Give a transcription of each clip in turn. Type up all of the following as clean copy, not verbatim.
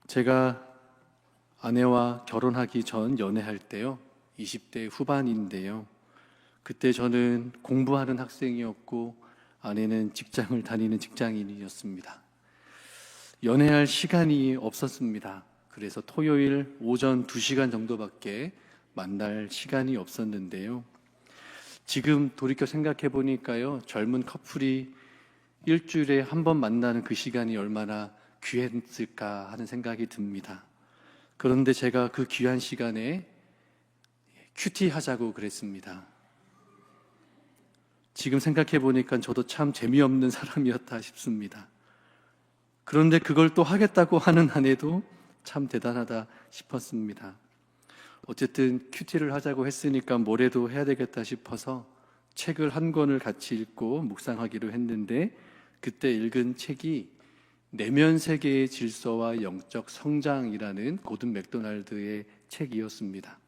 제가 아내와 결혼하기 전 연애할 때요, 20대 후반인데요. 그때 저는 공부하는 학생이었고 아내는 직장을 다니는 직장인이었습니다. 연애할 시간이 없었습니다. 그래서 토요일 오전 2시간 정도밖에 만날 시간이 없었는데요. 지금 돌이켜 생각해 보니까요, 젊은 커플이 일주일에 한 번 만나는 그 시간이 얼마나 귀했을까 하는 생각이 듭니다. 그런데 제가 그 귀한 시간에 큐티 하자고 그랬습니다. 지금 생각해 보니까 저도 참 재미없는 사람이었다 싶습니다. 그런데 그걸 또 하겠다고 하는 아내도 참 대단하다 싶었습니다. 어쨌든 큐티를 하자고 했으니까 뭐래도 해야 되겠다 싶어서 책을 한 권을 같이 읽고 묵상하기로 했는데, 그때 읽은 책이 내면 세계의 질서와 영적 성장이라는 고든 맥도날드의 책이었습니다.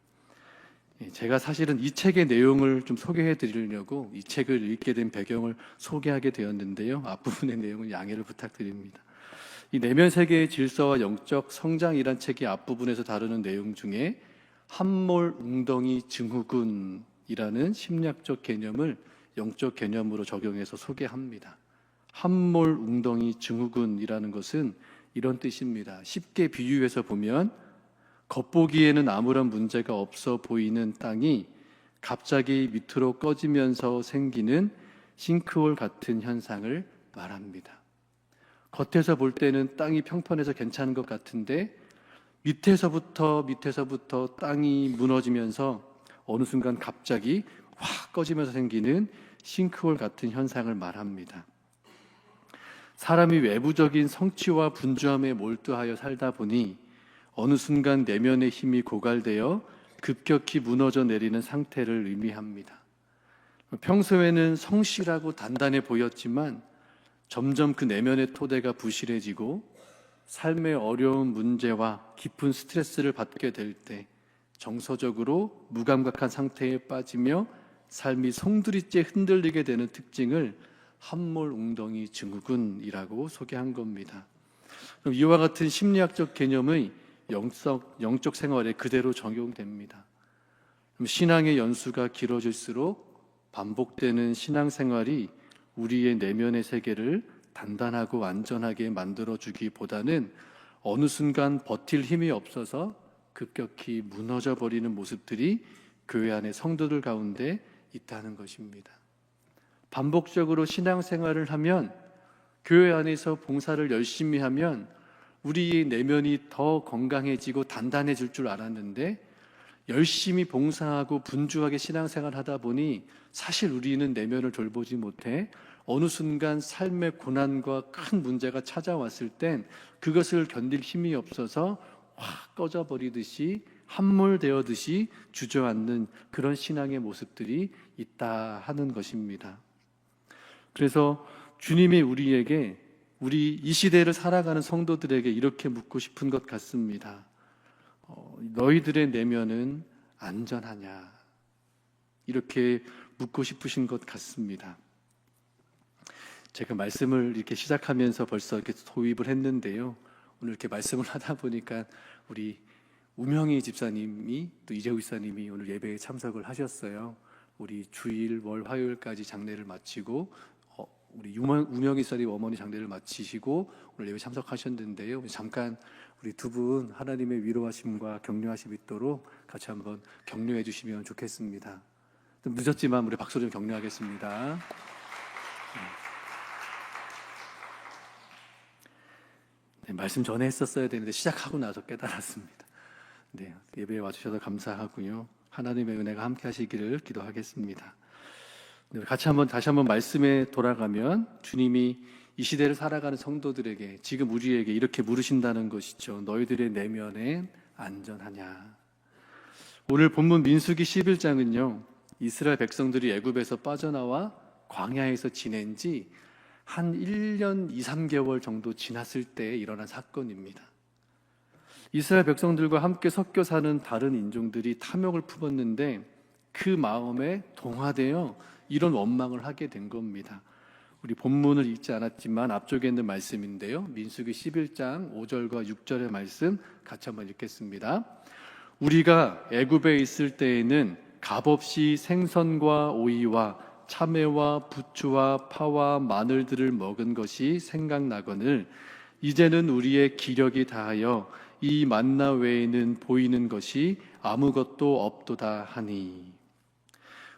제가 사실은 이 책의 내용을 좀 소개해 드리려고 이 책을 읽게 된 배경을 소개하게 되었는데요. 앞부분의 내용은 양해를 부탁드립니다. 이 내면 세계의 질서와 영적 성장이란 책의 앞부분에서 다루는 내용 중에 함몰 웅덩이 증후군이라는 심리학적 개념을 영적 개념으로 적용해서 소개합니다. 함몰 웅덩이 증후군이라는 것은 이런 뜻입니다. 쉽게 비유해서 보면 겉보기에는 아무런 문제가 없어 보이는 땅이 갑자기 밑으로 꺼지면서 생기는 싱크홀 같은 현상을 말합니다. 겉에서 볼 때는 땅이 평평해서 괜찮은 것 같은데 밑에서부터 땅이 무너지면서 어느 순간 갑자기 확 꺼지면서 생기는 싱크홀 같은 현상을 말합니다. 사람이 외부적인 성취와 분주함에 몰두하여 살다 보니 어느 순간 내면의 힘이 고갈되어 급격히 무너져 내리는 상태를 의미합니다. 평소에는 성실하고 단단해 보였지만 점점 그 내면의 토대가 부실해지고 삶의 어려운 문제와 깊은 스트레스를 받게 될 때 정서적으로 무감각한 상태에 빠지며 삶이 송두리째 흔들리게 되는 특징을 함몰 웅덩이 증후군이라고 소개한 겁니다. 그럼 이와 같은 심리학적 개념의 영적 생활에 그대로 적용됩니다. 그럼 신앙의 연수가 길어질수록 반복되는 신앙생활이 우리의 내면의 세계를 단단하고 안전하게 만들어주기보다는 어느 순간 버틸 힘이 없어서 급격히 무너져 버리는 모습들이 교회 안의 성도들 가운데 있다는 것입니다. 반복적으로 신앙생활을 하면, 교회 안에서 봉사를 열심히 하면 우리의 내면이 더 건강해지고 단단해질 줄 알았는데, 열심히 봉사하고 분주하게 신앙생활을 하다 보니 사실 우리는 내면을 돌보지 못해 어느 순간 삶의 고난과 큰 문제가 찾아왔을 땐 그것을 견딜 힘이 없어서 확 꺼져버리듯이 함몰되어듯이 주저앉는 그런 신앙의 모습들이 있다 하는 것입니다. 그래서 주님이 우리에게, 우리 이 시대를 살아가는 성도들에게 이렇게 묻고 싶은 것 같습니다. 너희들의 내면은 안전하냐? 이렇게 묻고 싶으신 것 같습니다. 제가 말씀을 이렇게 시작하면서 벌써 이렇게 도입을 했는데요. 오늘 이렇게 말씀을 하다 보니까 우리 우명희 집사님이 또 이재우 집사님이 오늘 예배에 참석을 하셨어요. 우리 주일, 월, 화요일까지 장례를 마치고 우리 우명희 집사님 어머니 장례를 마치시고 오늘 예배 참석하셨는데요. 잠깐 우리 두 분 하나님의 위로하심과 격려하심이 있도록 같이 한번 격려해 주시면 좋겠습니다. 좀 늦었지만 우리 박수로 좀 격려하겠습니다. 네, 말씀 전에 했었어야 되는데 시작하고 나서 깨달았습니다. 네, 예배에 와주셔서 감사하고요. 하나님의 은혜가 함께 하시기를 기도하겠습니다. 네, 다시 한번 말씀에 돌아가면 주님이 이 시대를 살아가는 성도들에게, 지금 우리에게 이렇게 물으신다는 것이죠. 너희들의 내면엔 안전하냐? 오늘 본문 민수기 11장은요, 이스라엘 백성들이 애굽에서 빠져나와 광야에서 지낸 지 한 1년 2, 3개월 정도 지났을 때 일어난 사건입니다. 이스라엘 백성들과 함께 섞여 사는 다른 인종들이 탐욕을 품었는데 그 마음에 동화되어 이런 원망을 하게 된 겁니다. 우리 본문을 읽지 않았지만 앞쪽에 있는 말씀인데요. 민수기 11장 5절과 6절의 말씀 같이 한번 읽겠습니다. 우리가 애굽에 있을 때에는 값없이 생선과 오이와 참외와 부추와 파와 마늘들을 먹은 것이 생각나거늘 이제는 우리의 기력이 다하여 이 만나 외에는 보이는 것이 아무것도 없도다 하니.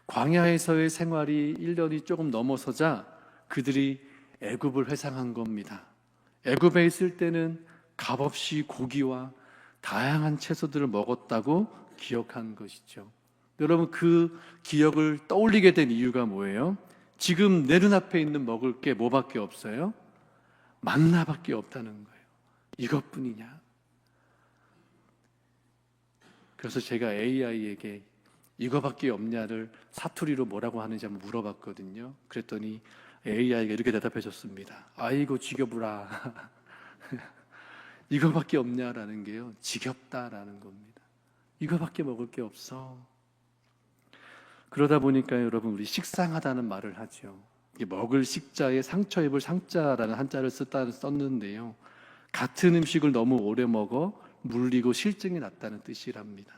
광야에서의 생활이 1년이 조금 넘어서자 그들이 애굽을 회상한 겁니다. 애굽에 있을 때는 값없이 고기와 다양한 채소들을 먹었다고 기억한 것이죠. 여러분, 그 기억을 떠올리게 된 이유가 뭐예요? 지금 내 눈앞에 있는 먹을 게 뭐밖에 없어요? 만나밖에 없다는 거예요. 이것뿐이냐? 그래서 제가 AI에게 이거밖에 없냐를 사투리로 뭐라고 하는지 한번 물어봤거든요. 그랬더니 AI가 이렇게 대답해 줬습니다. 아이고 지겨부라. 이거밖에 없냐라는 게요, 지겹다라는 겁니다. 이거밖에 먹을 게 없어. 그러다 보니까 여러분, 우리 식상하다는 말을 하죠. 이게 먹을 식자에 상처 입을 상자라는 한자를 썼는데요, 같은 음식을 너무 오래 먹어 물리고 실증이 났다는 뜻이랍니다.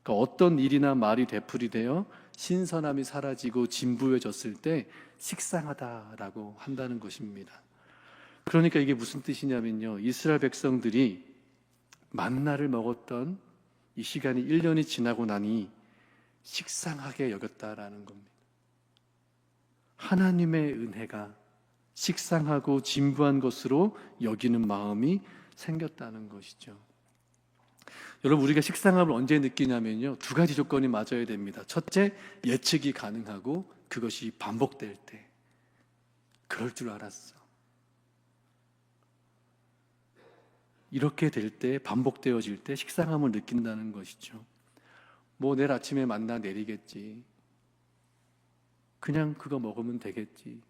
그러니까 어떤 일이나 말이 되풀이되어 신선함이 사라지고 진부해졌을 때 식상하다라고 한다는 것입니다. 그러니까 이게 무슨 뜻이냐면요, 이스라엘 백성들이 만나를 먹었던 이 시간이 1년이 지나고 나니 식상하게 여겼다라는 겁니다. 하나님의 은혜가 식상하고 진부한 것으로 여기는 마음이 생겼다는 것이죠. 여러분, 우리가 식상함을 언제 느끼냐면요, 두 가지 조건이 맞아야 됩니다. 첫째, 예측이 가능하고 그것이 반복될 때. 그럴 줄 알았어. 이렇게 될 때, 반복되어질 때 식상함을 느낀다는 것이죠. 뭐 내일 아침에 만나 내리겠지, 그냥 그거 먹으면 되겠지,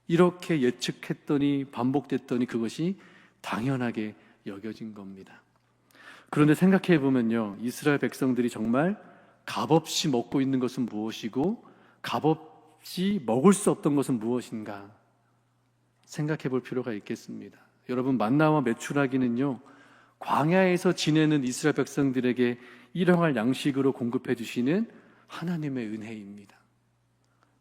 이렇게 예측했더니 반복됐더니 그것이 당연하게 여겨진 겁니다. 그런데 생각해 보면요, 이스라엘 백성들이 정말 값없이 먹고 있는 것은 무엇이고 값없이 먹을 수 없던 것은 무엇인가 생각해 볼 필요가 있겠습니다. 여러분, 만나와 메추라기는요, 광야에서 지내는 이스라엘 백성들에게 일용할 양식으로 공급해 주시는 하나님의 은혜입니다.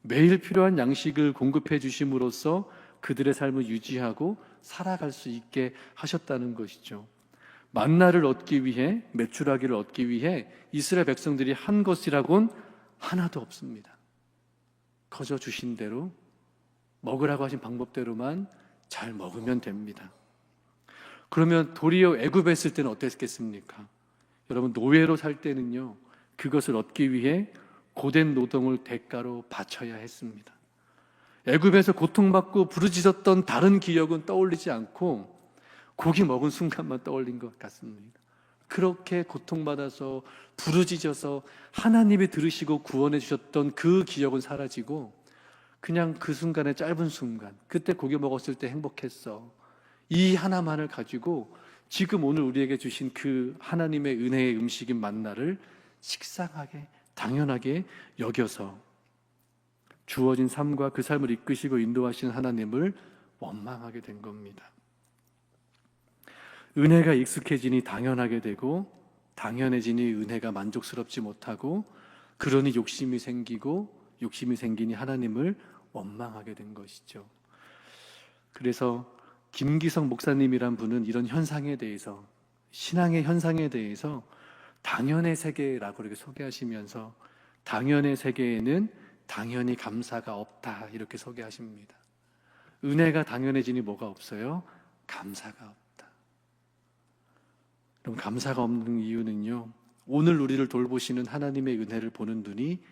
매일 필요한 양식을 공급해 주심으로써 그들의 삶을 유지하고 살아갈 수 있게 하셨다는 것이죠. 만나를 얻기 위해, 메추라기를 얻기 위해 이스라엘 백성들이 한 것이라곤 하나도 없습니다. 거저 주신 대로, 먹으라고 하신 방법대로만 잘 먹으면 됩니다. 그러면 도리어 애굽에 있을 때는 어땠겠습니까? 여러분, 노예로 살 때는요, 그것을 얻기 위해 고된 노동을 대가로 바쳐야 했습니다. 애굽에서 고통받고 부르짖었던 다른 기억은 떠올리지 않고 고기 먹은 순간만 떠올린 것 같습니다. 그렇게 고통받아서 부르짖어서 하나님이 들으시고 구원해 주셨던 그 기억은 사라지고 그냥 그 순간의 짧은 순간, 그때 고기 먹었을 때 행복했어, 이 하나만을 가지고 지금 오늘 우리에게 주신 그 하나님의 은혜의 음식인 만나를 식상하게, 당연하게 여겨서 주어진 삶과 그 삶을 이끄시고 인도하시는 하나님을 원망하게 된 겁니다. 은혜가 익숙해지니 당연하게 되고, 당연해지니 은혜가 만족스럽지 못하고, 그러니 욕심이 생기고, 욕심이 생기니 하나님을 원망하게 된 것이죠. 그래서 김기성 목사님이란 분은 이런 현상에 대해서, 신앙의 현상에 대해서 당연의 세계라고 이렇게 소개하시면서 당연의 세계에는 당연히 감사가 없다, 이렇게 소개하십니다. 은혜가 당연해지니 뭐가 없어요? 감사가 없다. 그럼 감사가 없는 이유는요, 오늘 우리를 돌보시는 하나님의 은혜를 보는 눈이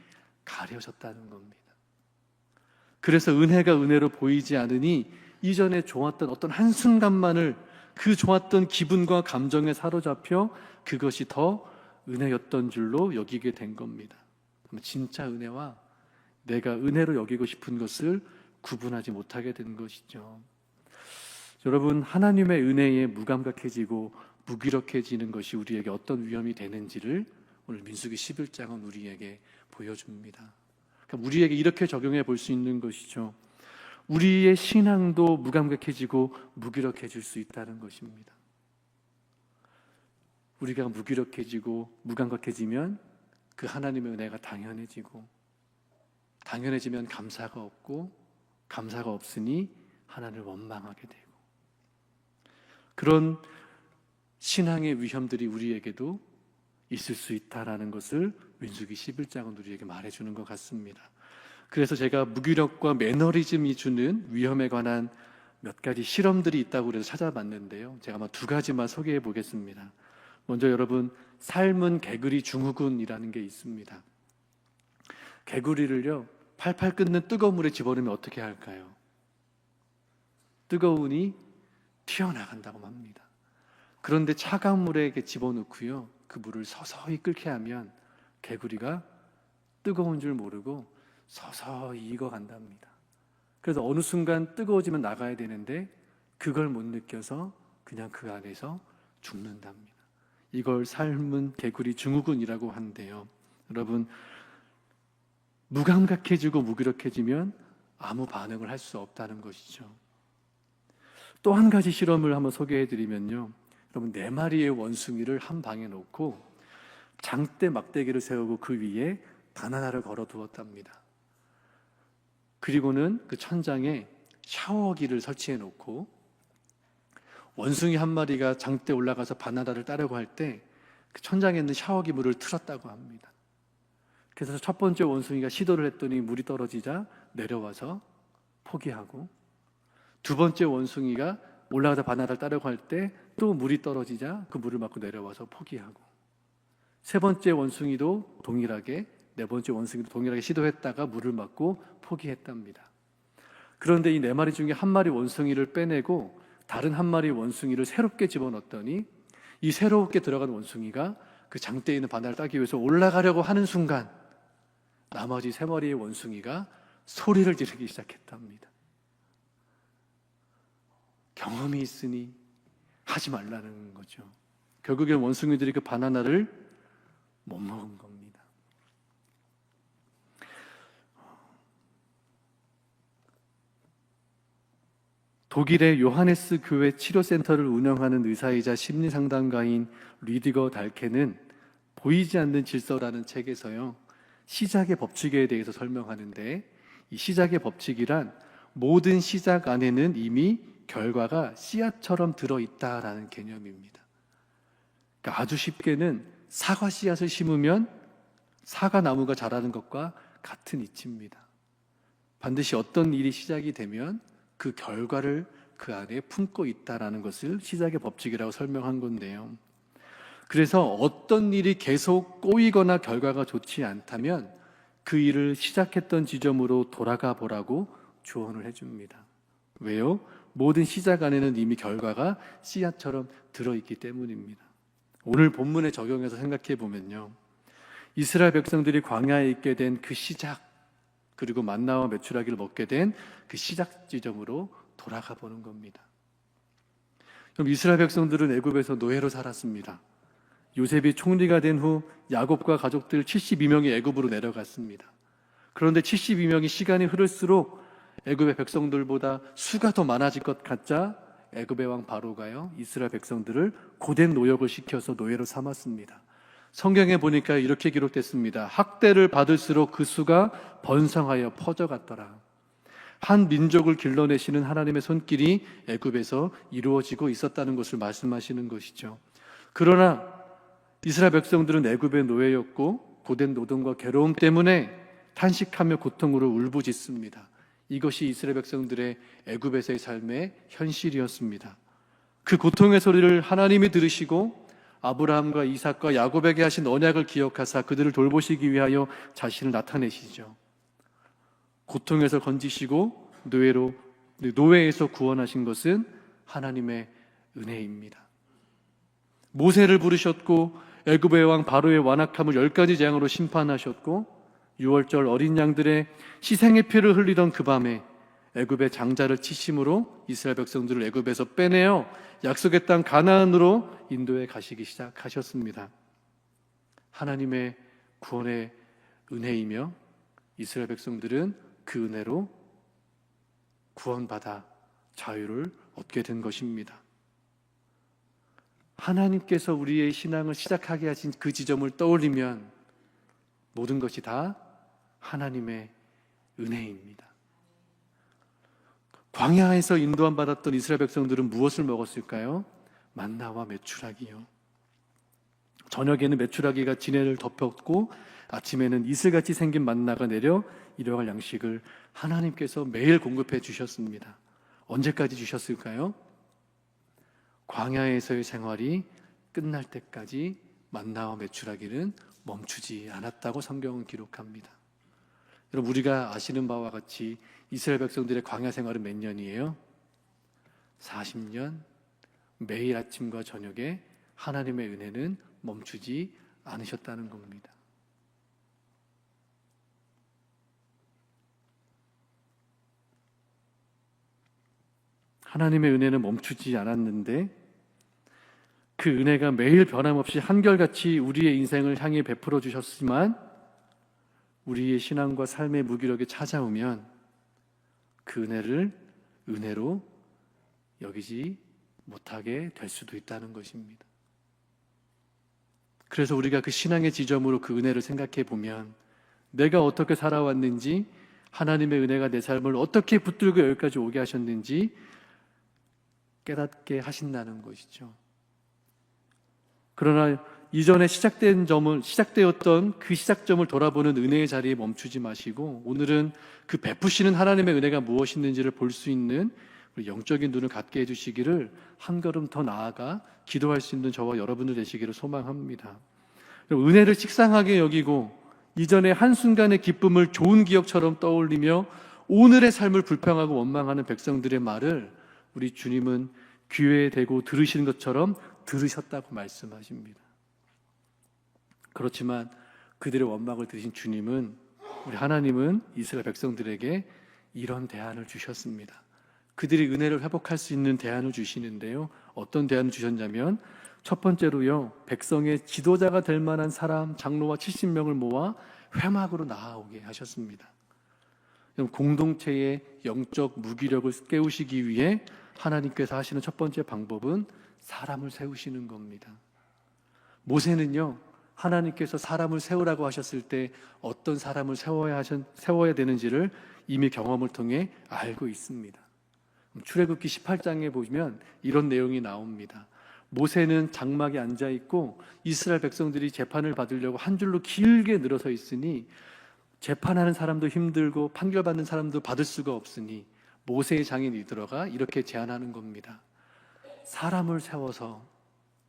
가려졌다는 겁니다. 그래서 은혜가 은혜로 보이지 않으니 이전에 좋았던 어떤 한순간만을, 그 좋았던 기분과 감정에 사로잡혀 그것이 더 은혜였던 줄로 여기게 된 겁니다. 진짜 은혜와 내가 은혜로 여기고 싶은 것을 구분하지 못하게 된 것이죠. 여러분, 하나님의 은혜에 무감각해지고 무기력해지는 것이 우리에게 어떤 위험이 되는지를 오늘 민수기 11장은 우리에게 보여줍니다. 그러니까 우리에게 이렇게 적용해 볼 수 있는 것이죠. 우리의 신앙도 무감각해지고 무기력해질 수 있다는 것입니다. 우리가 무기력해지고 무감각해지면 그 하나님의 은혜가 당연해지고, 당연해지면 감사가 없고, 감사가 없으니 하나님을 원망하게 되고, 그런 신앙의 위험들이 우리에게도 있을 수 있다는 것을 민수기 11장은 우리에게 말해주는 것 같습니다. 그래서 제가 무기력과 매너리즘이 주는 위험에 관한 몇 가지 실험들이 있다고 그래서 찾아봤는데요, 제가 아마 두 가지만 소개해 보겠습니다. 먼저 여러분, 삶은 개구리 증후군이라는 게 있습니다. 개구리를요, 팔팔 끓는 뜨거운 물에 집어넣으면 어떻게 할까요? 뜨거우니 튀어나간다고 합니다. 그런데 차가운 물에 이렇게 집어넣고요, 그 물을 서서히 끓게 하면 개구리가 뜨거운 줄 모르고 서서히 익어간답니다. 그래서 어느 순간 뜨거워지면 나가야 되는데 그걸 못 느껴서 그냥 그 안에서 죽는답니다. 이걸 삶은 개구리 증후군이라고 하는데요, 여러분, 무감각해지고 무기력해지면 아무 반응을 할 수 없다는 것이죠. 또 한 가지 실험을 한번 소개해 드리면요, 여러분, 4마리의 원숭이를 한 방에 놓고 장대 막대기를 세우고 그 위에 바나나를 걸어 두었답니다. 그리고는 그 천장에 샤워기를 설치해 놓고 원숭이 한 마리가 장대에 올라가서 바나나를 따려고 할 때 그 천장에 있는 샤워기 물을 틀었다고 합니다. 그래서 첫 번째 원숭이가 시도를 했더니 물이 떨어지자 내려와서 포기하고, 두 번째 원숭이가 올라가서 바나나를 따려고 할 때 또 물이 떨어지자 그 물을 맞고 내려와서 포기하고, 세 번째 원숭이도 동일하게, 네 번째 원숭이도 동일하게 시도했다가 물을 맞고 포기했답니다. 그런데 이 4마리 중에 한 마리 원숭이를 빼내고 다른 한 마리 원숭이를 새롭게 집어넣었더니 이 새롭게 들어간 원숭이가 그 장대에 있는 바나나를 따기 위해서 올라가려고 하는 순간 나머지 3마리의 원숭이가 소리를 지르기 시작했답니다. 경험이 있으니 하지 말라는 거죠. 결국엔 원숭이들이 그 바나나를 못 먹은 겁니다. 독일의 요하네스 교회 치료센터를 운영하는 의사이자 심리상담가인 리디거 달케는 보이지 않는 질서라는 책에서요, 시작의 법칙에 대해서 설명하는데, 이 시작의 법칙이란 모든 시작 안에는 이미 결과가 씨앗처럼 들어있다라는 개념입니다. 그러니까 아주 쉽게는 사과 씨앗을 심으면 사과 나무가 자라는 것과 같은 이치입니다. 반드시 어떤 일이 시작이 되면 그 결과를 그 안에 품고 있다라는 것을 시작의 법칙이라고 설명한 건데요, 그래서 어떤 일이 계속 꼬이거나 결과가 좋지 않다면 그 일을 시작했던 지점으로 돌아가 보라고 조언을 해줍니다. 왜요? 모든 시작 안에는 이미 결과가 씨앗처럼 들어있기 때문입니다. 오늘 본문에 적용해서 생각해 보면요, 이스라엘 백성들이 광야에 있게 된 그 시작, 그리고 만나와 메추라기를 먹게 된 그 시작 지점으로 돌아가 보는 겁니다. 그럼 이스라엘 백성들은 애굽에서 노예로 살았습니다. 요셉이 총리가 된 후 야곱과 가족들 72명이 애굽으로 내려갔습니다. 그런데 72명이 시간이 흐를수록 애굽의 백성들보다 수가 더 많아질 것 같자 애굽의 왕 바로가요, 이스라엘 백성들을 고된 노역을 시켜서 노예로 삼았습니다. 성경에 보니까 이렇게 기록됐습니다. 학대를 받을수록 그 수가 번성하여 퍼져갔더라. 한 민족을 길러내시는 하나님의 손길이 애굽에서 이루어지고 있었다는 것을 말씀하시는 것이죠. 그러나 이스라엘 백성들은 애굽의 노예였고 고된 노동과 괴로움 때문에 탄식하며 고통으로 울부짖습니다. 이것이 이스라엘 백성들의 애굽에서의 삶의 현실이었습니다. 그 고통의 소리를 하나님이 들으시고 아브라함과 이삭과 야곱에게 하신 언약을 기억하사 그들을 돌보시기 위하여 자신을 나타내시죠. 고통에서 건지시고 노예에서 구원하신 것은 하나님의 은혜입니다. 모세를 부르셨고 애굽의 왕 바로의 완악함을 10가지 재앙으로 심판하셨고, 유월절 어린 양들의 희생의 피를 흘리던 그 밤에 애굽의 장자를 치심으로 이스라엘 백성들을 애굽에서 빼내어 약속의 땅 가나안으로 인도해 가시기 시작하셨습니다. 하나님의 구원의 은혜이며 이스라엘 백성들은 그 은혜로 구원받아 자유를 얻게 된 것입니다. 하나님께서 우리의 신앙을 시작하게 하신 그 지점을 떠올리면 모든 것이 다 하나님의 은혜입니다. 광야에서 인도함 받았던 이스라엘 백성들은 무엇을 먹었을까요? 만나와 메추라기요. 저녁에는 메추라기가 지네를 덮였고 아침에는 이슬같이 생긴 만나가 내려 일용할 양식을 하나님께서 매일 공급해 주셨습니다. 언제까지 주셨을까요? 광야에서의 생활이 끝날 때까지 만나와 메추라기는 멈추지 않았다고 성경은 기록합니다. 여러분, 우리가 아시는 바와 같이 이스라엘 백성들의 광야 생활은 몇 년이에요? 40년. 매일 아침과 저녁에 하나님의 은혜는 멈추지 않으셨다는 겁니다. 하나님의 은혜는 멈추지 않았는데 그 은혜가 매일 변함없이 한결같이 우리의 인생을 향해 베풀어 주셨지만 우리의 신앙과 삶의 무기력이 찾아오면 그 은혜를 은혜로 여기지 못하게 될 수도 있다는 것입니다. 그래서 우리가 그 신앙의 지점으로 그 은혜를 생각해 보면 내가 어떻게 살아왔는지, 하나님의 은혜가 내 삶을 어떻게 붙들고 여기까지 오게 하셨는지 깨닫게 하신다는 것이죠. 그러나 이전에 시작되었던 그 시작점을 돌아보는 은혜의 자리에 멈추지 마시고 오늘은 그 베푸시는 하나님의 은혜가 무엇인지를 볼 수 있는 영적인 눈을 갖게 해주시기를 한 걸음 더 나아가 기도할 수 있는 저와 여러분들 되시기를 소망합니다. 은혜를 식상하게 여기고 이전의 한순간의 기쁨을 좋은 기억처럼 떠올리며 오늘의 삶을 불평하고 원망하는 백성들의 말을 우리 주님은 귀에 대고 들으시는 것처럼 들으셨다고 말씀하십니다. 그렇지만 그들의 원망을 들으신 주님은, 우리 하나님은 이스라엘 백성들에게 이런 대안을 주셨습니다. 그들이 은혜를 회복할 수 있는 대안을 주시는데요, 어떤 대안을 주셨냐면 첫 번째로요, 백성의 지도자가 될 만한 사람 장로와 70명을 모아 회막으로 나아오게 하셨습니다. 공동체의 영적 무기력을 깨우시기 위해 하나님께서 하시는 첫 번째 방법은 사람을 세우시는 겁니다. 모세는요, 하나님께서 사람을 세우라고 하셨을 때 어떤 사람을 세워야 되는지를 이미 경험을 통해 알고 있습니다. 출애굽기 18장에 보시면 이런 내용이 나옵니다. 모세는 장막에 앉아 있고 이스라엘 백성들이 재판을 받으려고 한 줄로 길게 늘어서 있으니 재판하는 사람도 힘들고 판결받는 사람도 받을 수가 없으니 모세의 장에 들어가 이렇게 제안하는 겁니다. 사람을 세워서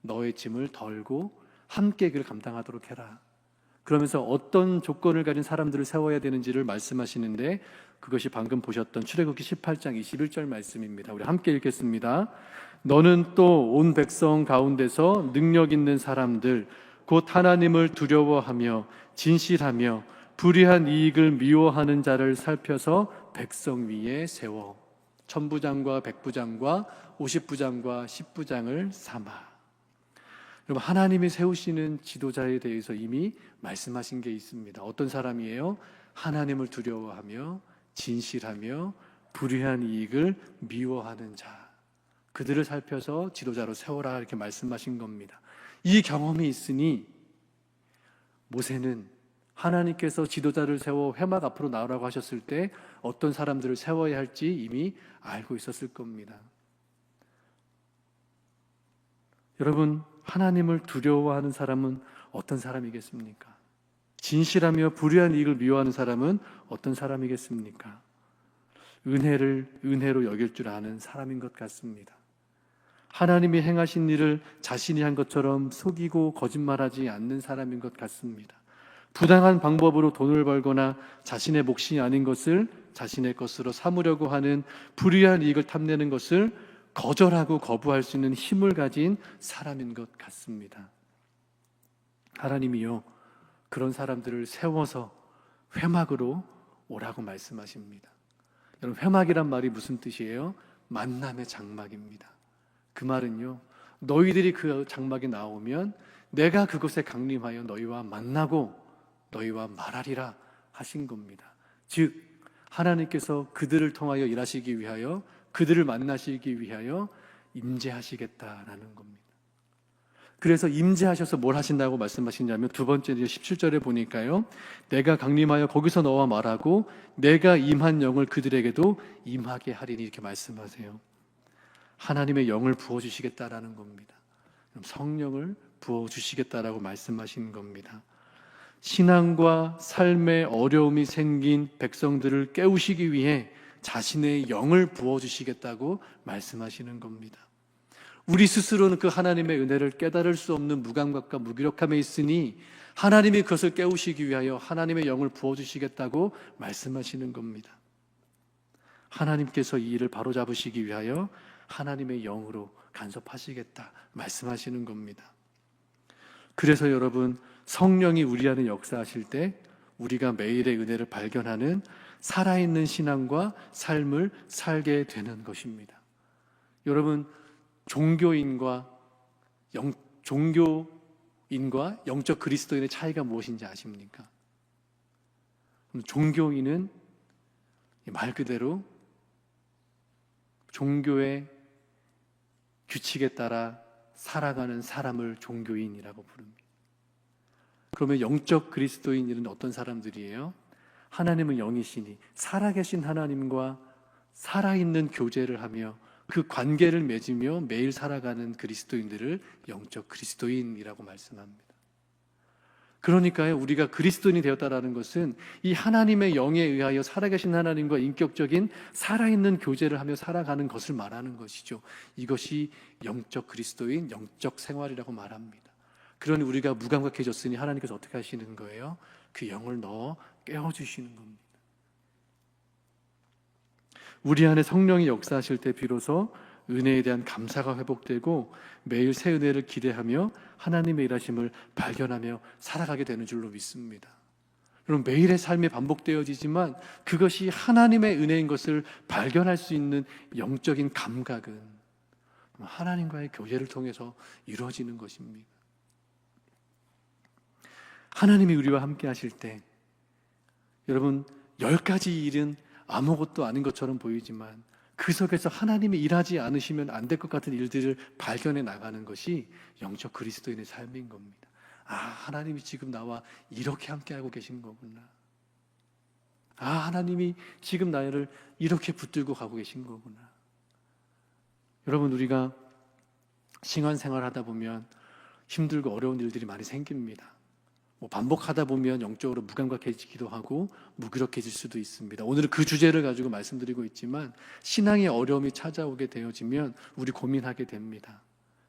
너의 짐을 덜고 함께 그를 감당하도록 해라. 그러면서 어떤 조건을 가진 사람들을 세워야 되는지를 말씀하시는데 그것이 방금 보셨던 출애굽기 18장 21절 말씀입니다. 우리 함께 읽겠습니다. 너는 또 온 백성 가운데서 능력 있는 사람들 곧 하나님을 두려워하며 진실하며 불의한 이익을 미워하는 자를 살펴서 백성 위에 세워 천부장과 백부장과 50부장과 10부장을 삼아. 여러분, 하나님이 세우시는 지도자에 대해서 이미 말씀하신 게 있습니다. 어떤 사람이에요? 하나님을 두려워하며 진실하며 불의한 이익을 미워하는 자, 그들을 살펴서 지도자로 세워라, 이렇게 말씀하신 겁니다. 이 경험이 있으니 모세는 하나님께서 지도자를 세워 회막 앞으로 나오라고 하셨을 때 어떤 사람들을 세워야 할지 이미 알고 있었을 겁니다. 여러분, 하나님을 두려워하는 사람은 어떤 사람이겠습니까? 진실하며 불의한 이익을 미워하는 사람은 어떤 사람이겠습니까? 은혜를 은혜로 여길 줄 아는 사람인 것 같습니다. 하나님이 행하신 일을 자신이 한 것처럼 속이고 거짓말하지 않는 사람인 것 같습니다. 부당한 방법으로 돈을 벌거나 자신의 몫이 아닌 것을 자신의 것으로 삼으려고 하는 불의한 이익을 탐내는 것을 거절하고 거부할 수 있는 힘을 가진 사람인 것 같습니다. 하나님이요, 그런 사람들을 세워서 회막으로 오라고 말씀하십니다. 여러분, 회막이란 말이 무슨 뜻이에요? 만남의 장막입니다. 그 말은요, 너희들이 그 장막에 나오면 내가 그곳에 강림하여 너희와 만나고 너희와 말하리라 하신 겁니다. 즉 하나님께서 그들을 통하여 일하시기 위하여, 그들을 만나시기 위하여 임재하시겠다라는 겁니다. 그래서 임재하셔서 뭘 하신다고 말씀하시냐면, 두 번째 17절에 보니까요, 내가 강림하여 거기서 너와 말하고 내가 임한 영을 그들에게도 임하게 하리니, 이렇게 말씀하세요. 하나님의 영을 부어주시겠다라는 겁니다. 성령을 부어주시겠다라고 말씀하신 겁니다. 신앙과 삶의 어려움이 생긴 백성들을 깨우시기 위해 자신의 영을 부어주시겠다고 말씀하시는 겁니다. 우리 스스로는 그 하나님의 은혜를 깨달을 수 없는 무감각과 무기력함에 있으니 하나님이 그것을 깨우시기 위하여 하나님의 영을 부어주시겠다고 말씀하시는 겁니다. 하나님께서 이 일을 바로잡으시기 위하여 하나님의 영으로 간섭하시겠다 말씀하시는 겁니다. 그래서 여러분, 성령이 우리 안에 역사하실 때 우리가 매일의 은혜를 발견하는 살아있는 신앙과 삶을 살게 되는 것입니다. 여러분, 종교인과 영적 그리스도인의 차이가 무엇인지 아십니까? 종교인은 말 그대로 종교의 규칙에 따라 살아가는 사람을 종교인이라고 부릅니다. 그러면 영적 그리스도인은 어떤 사람들이에요? 하나님은 영이시니 살아계신 하나님과 살아있는 교제를 하며 그 관계를 맺으며 매일 살아가는 그리스도인들을 영적 그리스도인이라고 말씀합니다. 그러니까요, 우리가 그리스도인이 되었다라는 것은 이 하나님의 영에 의하여 살아계신 하나님과 인격적인 살아있는 교제를 하며 살아가는 것을 말하는 것이죠. 이것이 영적 그리스도인, 영적 생활이라고 말합니다. 그러니 우리가 무감각해졌으니 하나님께서 어떻게 하시는 거예요? 그 영을 넣어 깨워주시는 겁니다. 우리 안에 성령이 역사하실 때 비로소 은혜에 대한 감사가 회복되고 매일 새 은혜를 기대하며 하나님의 일하심을 발견하며 살아가게 되는 줄로 믿습니다. 여러분, 매일의 삶이 반복되어지지만 그것이 하나님의 은혜인 것을 발견할 수 있는 영적인 감각은 하나님과의 교제를 통해서 이루어지는 것입니다. 하나님이 우리와 함께 하실 때 여러분, 10가지 일은 아무것도 아닌 것처럼 보이지만 그 속에서 하나님이 일하지 않으시면 안 될 것 같은 일들을 발견해 나가는 것이 영적 그리스도인의 삶인 겁니다. 아, 하나님이 지금 나와 이렇게 함께하고 계신 거구나. 아, 하나님이 지금 나를 이렇게 붙들고 가고 계신 거구나. 여러분, 우리가 신앙생활 하다 보면 힘들고 어려운 일들이 많이 생깁니다. 반복하다 보면 영적으로 무감각해지기도 하고 무기력해질 수도 있습니다. 오늘은 그 주제를 가지고 말씀드리고 있지만 신앙의 어려움이 찾아오게 되어지면 우리 고민하게 됩니다.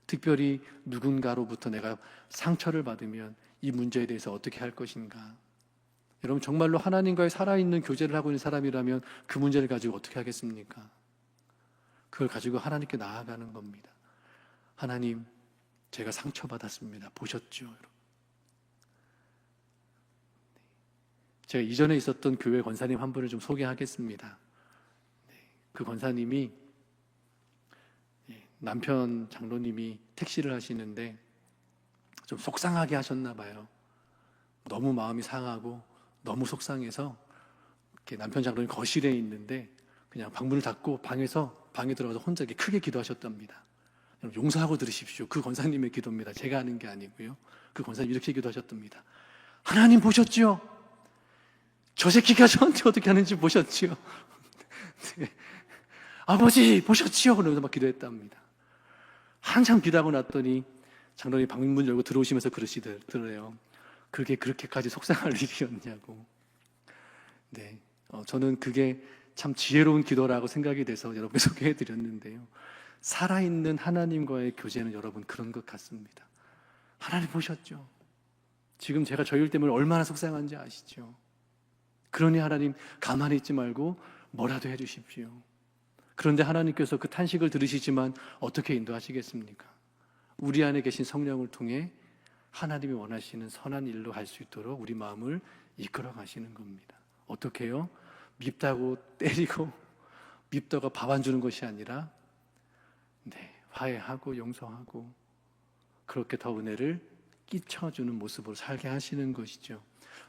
특별히 누군가로부터 내가 상처를 받으면 이 문제에 대해서 어떻게 할 것인가. 여러분, 정말로 하나님과의 살아있는 교제를 하고 있는 사람이라면 그 문제를 가지고 어떻게 하겠습니까? 그걸 가지고 하나님께 나아가는 겁니다. 하나님, 제가 상처받았습니다. 보셨죠? 여러분. 제가 이전에 있었던 교회 권사님 한 분을 좀 소개하겠습니다. 그 권사님이 남편 장로님이 택시를 하시는데 좀 속상하게 하셨나 봐요. 너무 마음이 상하고 너무 속상해서 이렇게 남편 장로님 거실에 있는데 그냥 방문을 닫고 방에 들어가서 혼자 이렇게 크게 기도하셨답니다. 용서하고 들으십시오. 그 권사님의 기도입니다. 제가 하는 게 아니고요. 그 권사님 이렇게 기도하셨답니다. 하나님 보셨죠? 저 새끼가 저한테 어떻게 하는지 보셨지요? 네. 아버지 보셨지요? 그러면서 막 기도했답니다. 한참 기도하고 났더니 장로님 방문 열고 들어오시면서 그러시더래요. 그게 그렇게까지 속상할 일이었냐고. 네, 저는 그게 참 지혜로운 기도라고 생각이 돼서 여러분께 소개해드렸는데요. 살아있는 하나님과의 교제는 여러분 그런 것 같습니다. 하나님 보셨죠? 지금 제가 저 일 때문에 얼마나 속상한지 아시죠? 그러니 하나님 가만히 있지 말고 뭐라도 해주십시오. 그런데 하나님께서 그 탄식을 들으시지만 어떻게 인도하시겠습니까? 우리 안에 계신 성령을 통해 하나님이 원하시는 선한 일로 할 수 있도록 우리 마음을 이끌어 가시는 겁니다. 어떻게 해요? 밉다고 때리고 밉다가 밥 안 주는 것이 아니라 화해하고 용서하고 그렇게 더 은혜를 끼쳐주는 모습으로 살게 하시는 것이죠.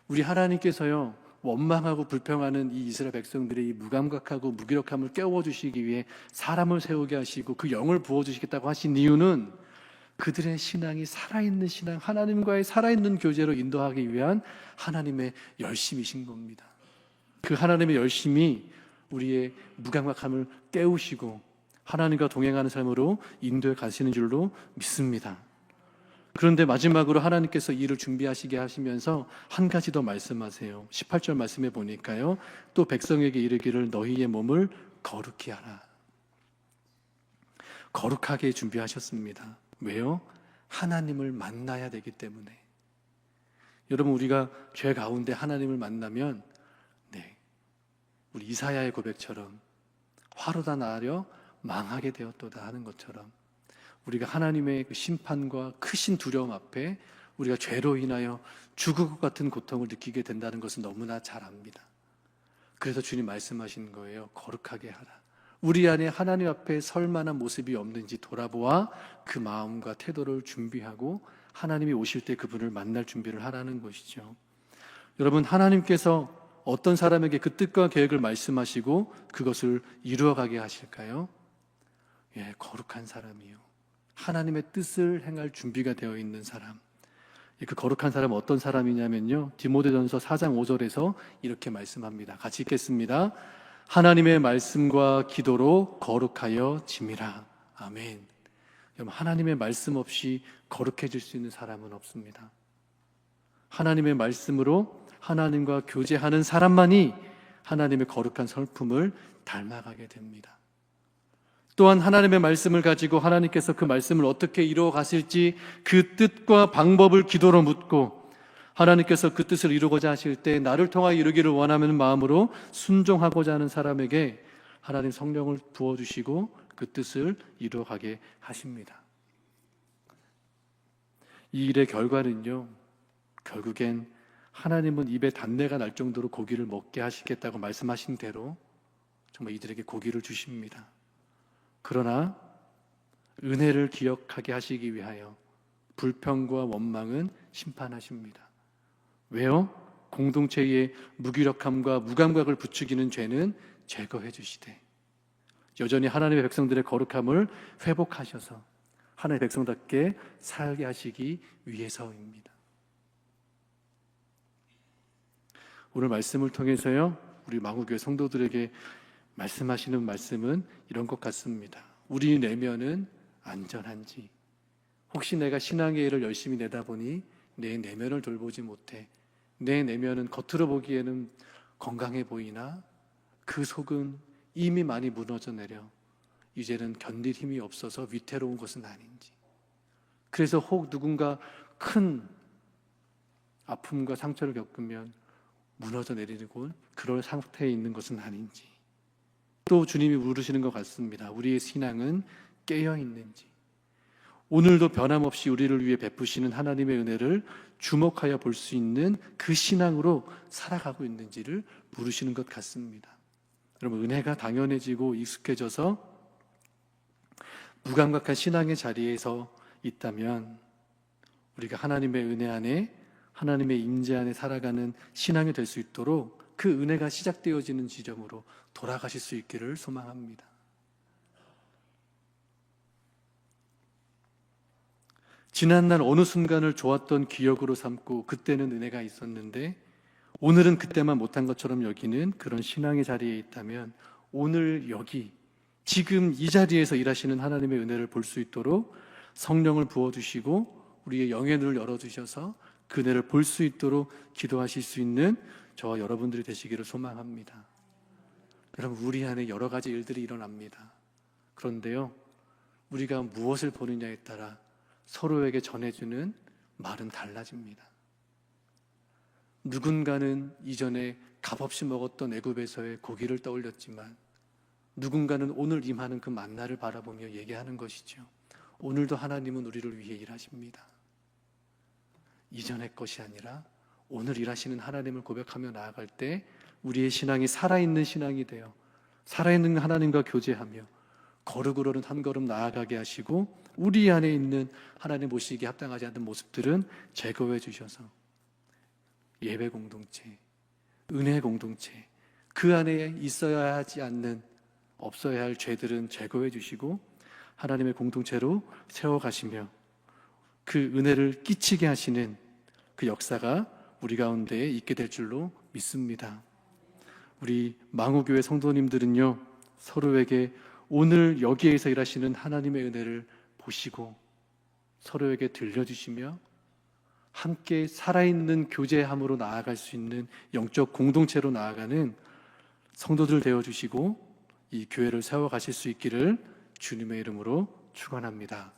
우리 하나님께서요, 원망하고 불평하는 이 이스라엘 백성들의 이 무감각하고 무기력함을 깨워주시기 위해 사람을 세우게 하시고 그 영을 부어주시겠다고 하신 이유는 그들의 신앙이 살아있는 신앙, 하나님과의 살아있는 교제로 인도하기 위한 하나님의 열심이신 겁니다. 그 하나님의 열심이 우리의 무감각함을 깨우시고 하나님과 동행하는 삶으로 인도해 가시는 줄로 믿습니다. 그런데 마지막으로 하나님께서 이 일을 준비하시게 하시면서 한 가지 더 말씀하세요. 18절 말씀해 보니까요, 또 백성에게 이르기를 너희의 몸을 거룩히 하라. 거룩하게 준비하셨습니다. 왜요? 하나님을 만나야 되기 때문에. 여러분, 우리가 죄 가운데 하나님을 만나면 우리 이사야의 고백처럼 화로다 나려 망하게 되었도다 하는 것처럼 우리가 하나님의 그 심판과 크신 두려움 앞에 우리가 죄로 인하여 죽을 것 같은 고통을 느끼게 된다는 것은 너무나 잘 압니다. 그래서 주님 말씀하신 거예요. 거룩하게 하라. 우리 안에 하나님 앞에 설 만한 모습이 없는지 돌아보아 그 마음과 태도를 준비하고 하나님이 오실 때 그분을 만날 준비를 하라는 것이죠. 여러분, 하나님께서 어떤 사람에게 그 뜻과 계획을 말씀하시고 그것을 이루어가게 하실까요? 거룩한 사람이요. 하나님의 뜻을 행할 준비가 되어 있는 사람. 그 거룩한 사람은 어떤 사람이냐면요, 디모데전서 4장 5절에서 이렇게 말씀합니다. 같이 읽겠습니다. 하나님의 말씀과 기도로 거룩하여 짐이라. 아멘. 여러분, 하나님의 말씀 없이 거룩해질 수 있는 사람은 없습니다. 하나님의 말씀으로 하나님과 교제하는 사람만이 하나님의 거룩한 성품을 닮아가게 됩니다. 또한 하나님의 말씀을 가지고 하나님께서 그 말씀을 어떻게 이루어 가실지 그 뜻과 방법을 기도로 묻고 하나님께서 그 뜻을 이루고자 하실 때 나를 통하여 이루기를 원하는 마음으로 순종하고자 하는 사람에게 하나님 성령을 부어주시고 그 뜻을 이루어가게 하십니다. 이 일의 결과는요, 결국엔 하나님은 입에 단내가 날 정도로 고기를 먹게 하시겠다고 말씀하신 대로 정말 이들에게 고기를 주십니다. 그러나 은혜를 기억하게 하시기 위하여 불평과 원망은 심판하십니다. 왜요? 공동체의 무기력함과 무감각을 부추기는 죄는 제거해 주시되 여전히 하나님의 백성들의 거룩함을 회복하셔서 하나님의 백성답게 살게 하시기 위해서입니다. 오늘 말씀을 통해서요, 우리 마구교회 성도들에게 말씀하시는 말씀은 이런 것 같습니다. 우리 내면은 안전한지, 혹시 내가 신앙의 일을 열심히 내다보니 내 내면을 돌보지 못해 내 내면은 겉으로 보기에는 건강해 보이나 그 속은 이미 많이 무너져 내려 이제는 견딜 힘이 없어서 위태로운 것은 아닌지, 그래서 혹 누군가 큰 아픔과 상처를 겪으면 무너져 내리고 그럴 상태에 있는 것은 아닌지, 또 주님이 물으시는 것 같습니다. 우리의 신앙은 깨어 있는지, 오늘도 변함없이 우리를 위해 베푸시는 하나님의 은혜를 주목하여 볼 수 있는 그 신앙으로 살아가고 있는지를 물으시는 것 같습니다. 여러분, 은혜가 당연해지고 익숙해져서 무감각한 신앙의 자리에서 있다면 우리가 하나님의 은혜 안에, 하나님의 임재 안에 살아가는 신앙이 될 수 있도록 그 은혜가 시작되어지는 지점으로 돌아가실 수 있기를 소망합니다. 지난날 어느 순간을 좋았던 기억으로 삼고 그때는 은혜가 있었는데 오늘은 그때만 못한 것처럼 여기는 그런 신앙의 자리에 있다면 오늘 여기 지금 이 자리에서 일하시는 하나님의 은혜를 볼 수 있도록 성령을 부어주시고 우리의 영의 눈을 열어주셔서 그 은혜를 볼 수 있도록 기도하실 수 있는 저와 여러분들이 되시기를 소망합니다. 여러분, 우리 안에 여러 가지 일들이 일어납니다. 그런데요, 우리가 무엇을 보느냐에 따라 서로에게 전해주는 말은 달라집니다. 누군가는 이전에 값없이 먹었던 애굽에서의 고기를 떠올렸지만 누군가는 오늘 임하는 그 만나를 바라보며 얘기하는 것이죠. 오늘도 하나님은 우리를 위해 일하십니다. 이전의 것이 아니라 오늘 일하시는 하나님을 고백하며 나아갈 때 우리의 신앙이 살아있는 신앙이 되어 살아있는 하나님과 교제하며 거룩으로는 한 걸음 나아가게 하시고 우리 안에 있는 하나님 모시기에 합당하지 않는 모습들은 제거해 주셔서 예배 공동체, 은혜 공동체, 그 안에 있어야 하지 않는, 없어야 할 죄들은 제거해 주시고 하나님의 공동체로 세워가시며 그 은혜를 끼치게 하시는 그 역사가 우리 가운데에 있게 될 줄로 믿습니다. 우리 망우교회 성도님들은요, 서로에게 오늘 여기에서 일하시는 하나님의 은혜를 보시고 서로에게 들려주시며 함께 살아있는 교제함으로 나아갈 수 있는 영적 공동체로 나아가는 성도들 되어주시고 이 교회를 세워가실 수 있기를 주님의 이름으로 축원합니다.